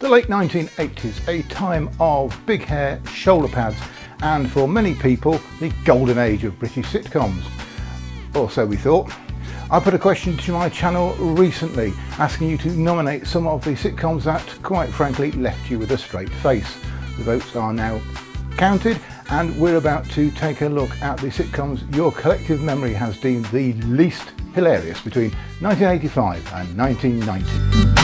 The late 1980s, a time of big hair, shoulder pads, and for many people, the golden age of British sitcoms. Or so we thought. I put a question to my channel recently asking you to nominate some of the sitcoms that, quite frankly, left you with a straight face. The votes are now counted and we're about to take a look at the sitcoms your collective memory has deemed the least hilarious between 1985 and 1990.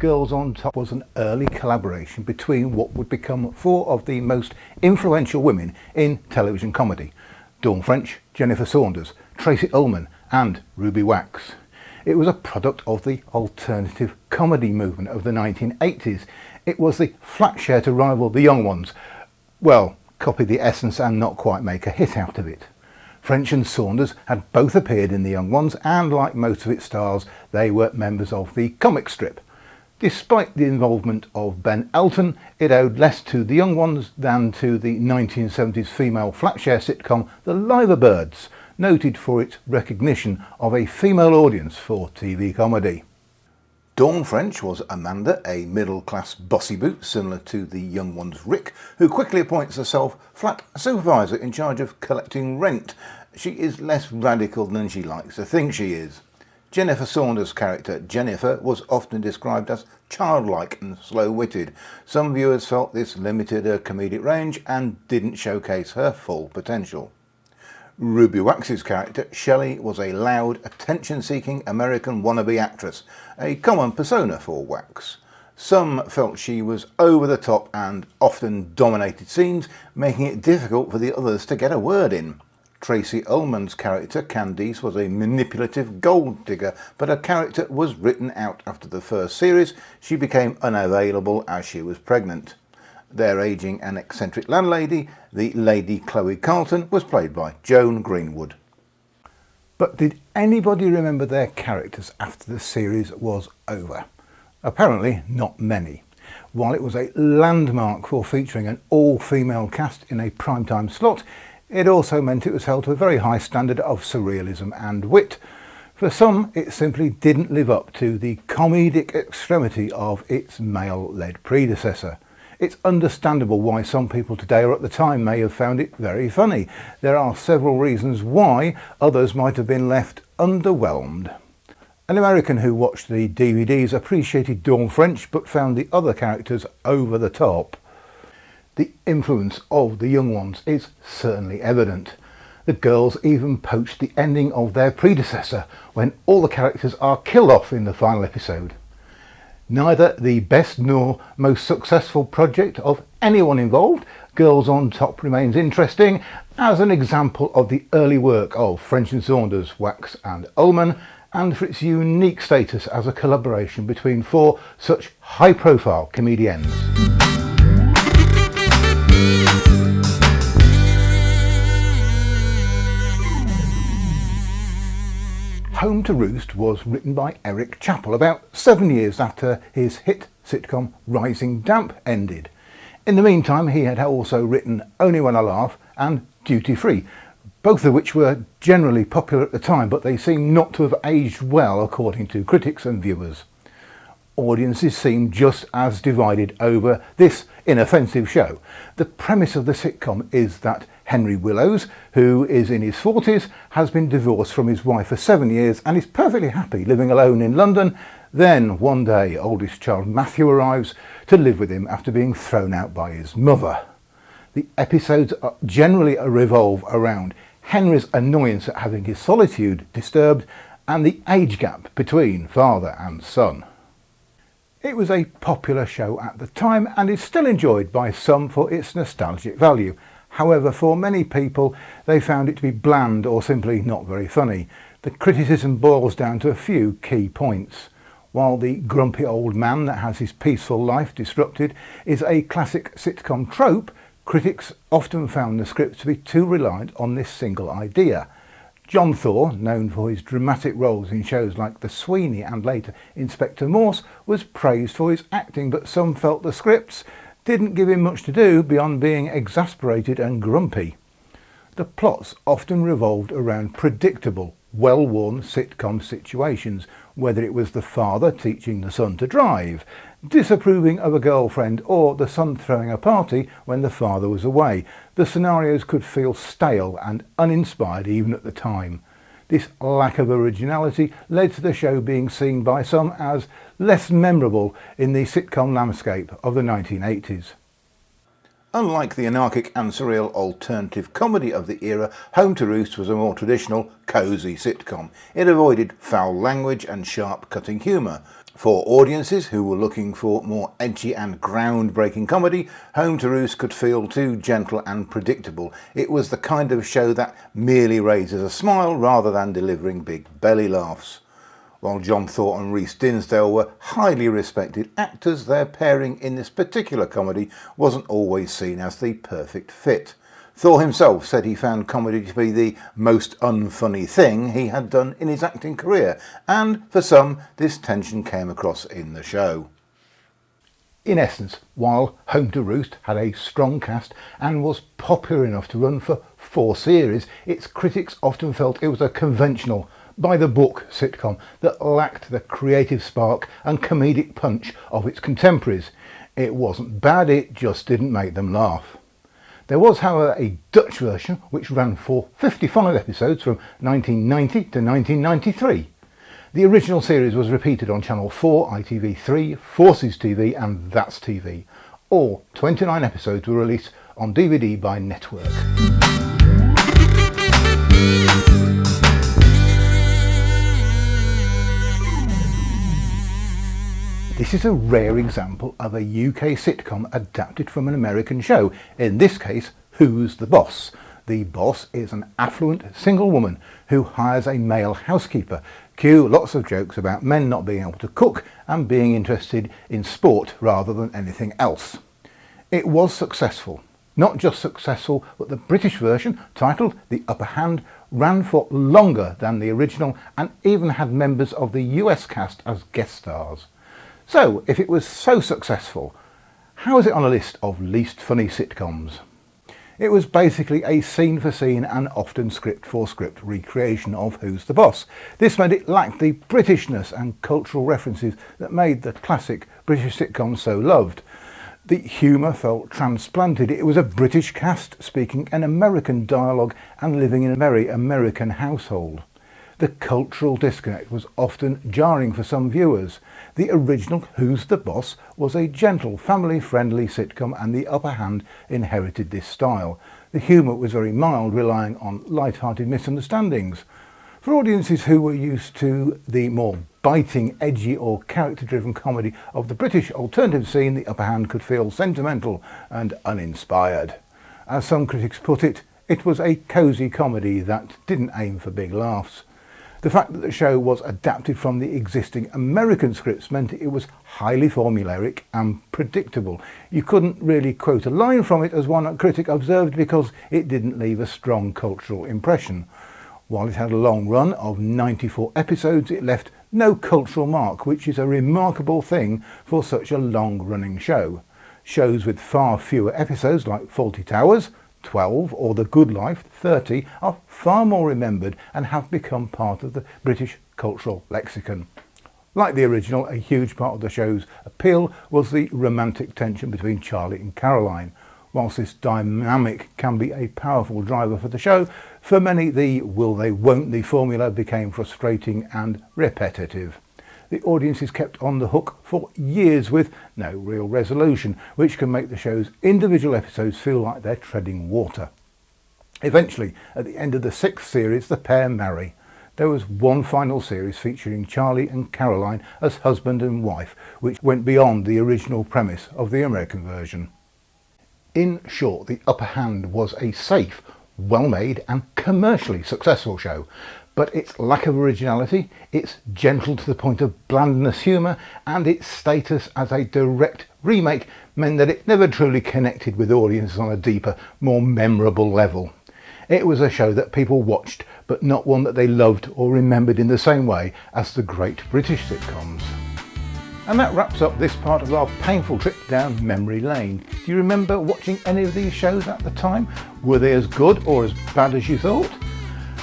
Girls on Top was an early collaboration between what would become four of the most influential women in television comedy: Dawn French, Jennifer Saunders, Tracey Ullman and Ruby Wax. It was a product of the alternative comedy movement of the 1980s. It was the flat share to rival the Young Ones. Well, copy the essence and not quite make a hit out of it. French and Saunders had both appeared in the Young Ones and, like most of its stars, they were members of the comic strip. Despite the involvement of Ben Elton, it owed less to the Young Ones than to the 1970s female flatshare sitcom The Liverbirds, noted for its recognition of a female audience for TV comedy. Dawn French was Amanda, a middle-class bossy boot similar to the Young Ones' Rick, who quickly appoints herself flat supervisor in charge of collecting rent. She is less radical than she likes to think she is. Jennifer Saunders' character Jennifer was often described as childlike and slow-witted. Some viewers felt this limited her comedic range and didn't showcase her full potential. Ruby Wax's character Shelley was a loud, attention-seeking American wannabe actress, a common persona for Wax. Some felt she was over the top and often dominated scenes, making it difficult for the others to get a word in. Tracey Ullman's character Candice was a manipulative gold digger, but her character was written out after the first series. She became unavailable as she was pregnant. Their ageing and eccentric landlady, the Lady Chloe Carlton, was played by Joan Greenwood. But did anybody remember their characters after the series was over? Apparently not many. While it was a landmark for featuring an all-female cast in a primetime slot, it also meant it was held to a very high standard of surrealism and wit. For some, it simply didn't live up to the comedic extremity of its male-led predecessor. It's understandable why some people today or at the time may have found it very funny. There are several reasons why others might have been left underwhelmed. An American who watched the DVDs appreciated Dawn French but found the other characters over the top. The influence of the Young Ones is certainly evident. The girls even poached the ending of their predecessor when all the characters are killed off in the final episode. Neither the best nor most successful project of anyone involved, Girls on Top remains interesting as an example of the early work of French and Saunders, Wax and Ullman, and for its unique status as a collaboration between four such high-profile comedians. Home to Roost was written by Eric Chappell about 7 years after his hit sitcom Rising Damp ended. In the meantime, he had also written Only When I Laugh and Duty Free, both of which were generally popular at the time, but they seem not to have aged well according to critics and viewers. Audiences seem just as divided over this inoffensive show. The premise of the sitcom is that Henry Willows, who is in his 40s, has been divorced from his wife for 7 years and is perfectly happy living alone in London. Then one day oldest child Matthew arrives to live with him after being thrown out by his mother. The episodes generally revolve around Henry's annoyance at having his solitude disturbed and the age gap between father and son. It was a popular show at the time and is still enjoyed by some for its nostalgic value. However, for many people, they found it to be bland or simply not very funny. The criticism boils down to a few key points. While the grumpy old man that has his peaceful life disrupted is a classic sitcom trope, critics often found the script to be too reliant on this single idea. John Thor, known for his dramatic roles in shows like The Sweeney and later Inspector Morse, was praised for his acting, but some felt the scripts didn't give him much to do beyond being exasperated and grumpy. The plots often revolved around predictable, well-worn sitcom situations, whether it was the father teaching the son to drive, disapproving of a girlfriend, or the son throwing a party when the father was away. The scenarios could feel stale and uninspired even at the time. This lack of originality led to the show being seen by some as less memorable in the sitcom landscape of the 1980s. Unlike the anarchic and surreal alternative comedy of the era, Home to Roost was a more traditional, cosy sitcom. It avoided foul language and sharp-cutting humour. For audiences who were looking for more edgy and groundbreaking comedy, Home to Roost could feel too gentle and predictable. It was the kind of show that merely raises a smile rather than delivering big belly laughs. While John Thorpe and Rhys Dinsdale were highly respected actors, their pairing in this particular comedy wasn't always seen as the perfect fit. Thor himself said he found comedy to be the most unfunny thing he had done in his acting career, and for some, this tension came across in the show. In essence, while Home to Roost had a strong cast and was popular enough to run for 4 series, its critics often felt it was a conventional, by-the-book sitcom that lacked the creative spark and comedic punch of its contemporaries. It wasn't bad, it just didn't make them laugh. There was, however, a Dutch version which ran for 55 episodes from 1990 to 1993. The original series was repeated on Channel 4, ITV3, Forces TV and That's TV. All 29 episodes were released on DVD by Network. This is a rare example of a UK sitcom adapted from an American show, in this case, Who's the Boss? The boss is an affluent single woman who hires a male housekeeper. Cue lots of jokes about men not being able to cook and being interested in sport rather than anything else. It was successful. Not just successful, but the British version, titled The Upper Hand, ran for longer than the original and even had members of the US cast as guest stars. So, if it was so successful, how is it on a list of least funny sitcoms? It was basically a scene-for-scene and often script-for-script recreation of Who's the Boss. This meant it lacked the Britishness and cultural references that made the classic British sitcom so loved. The humour felt transplanted. It was a British cast speaking an American dialogue and living in a very American household. The cultural disconnect was often jarring for some viewers. The original Who's the Boss was a gentle, family-friendly sitcom, and The Upper Hand inherited this style. The humour was very mild, relying on light-hearted misunderstandings. For audiences who were used to the more biting, edgy or character-driven comedy of the British alternative scene, The Upper Hand could feel sentimental and uninspired. As some critics put it, it was a cosy comedy that didn't aim for big laughs. The fact that the show was adapted from the existing American scripts meant it was highly formulaic and predictable. You couldn't really quote a line from it, as one critic observed, because it didn't leave a strong cultural impression. While it had a long run of 94 episodes, it left no cultural mark, which is a remarkable thing for such a long-running show. Shows with far fewer episodes, like Fawlty Towers, 12, or The Good Life, 30, are far more remembered and have become part of the British cultural lexicon. Like the original, a huge part of the show's appeal was the romantic tension between Charlie and Caroline. Whilst this dynamic can be a powerful driver for the show, for many the will they won't they formula became frustrating and repetitive. The audience is kept on the hook for years with no real resolution, which can make the show's individual episodes feel like they're treading water. Eventually, at the end of the 6th series, the pair marry. There was one final series featuring Charlie and Caroline as husband and wife, which went beyond the original premise of the American version. In short, The Upper Hand was a safe, well-made and commercially successful show, but its lack of originality, its gentle to the point of blandness humour, and its status as a direct remake meant that it never truly connected with audiences on a deeper, more memorable level. It was a show that people watched, but not one that they loved or remembered in the same way as the great British sitcoms. And that wraps up this part of our painful trip down memory lane. Do you remember watching any of these shows at the time? Were they as good or as bad as you thought?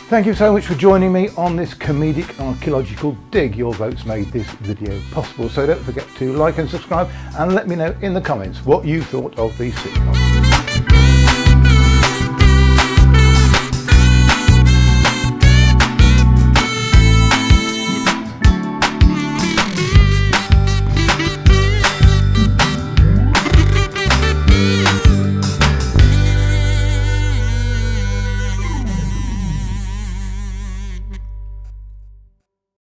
Thank you so much for joining me on this comedic archaeological dig. Your votes made this video possible, so don't forget to like and subscribe and let me know in the comments what you thought of these sitcoms.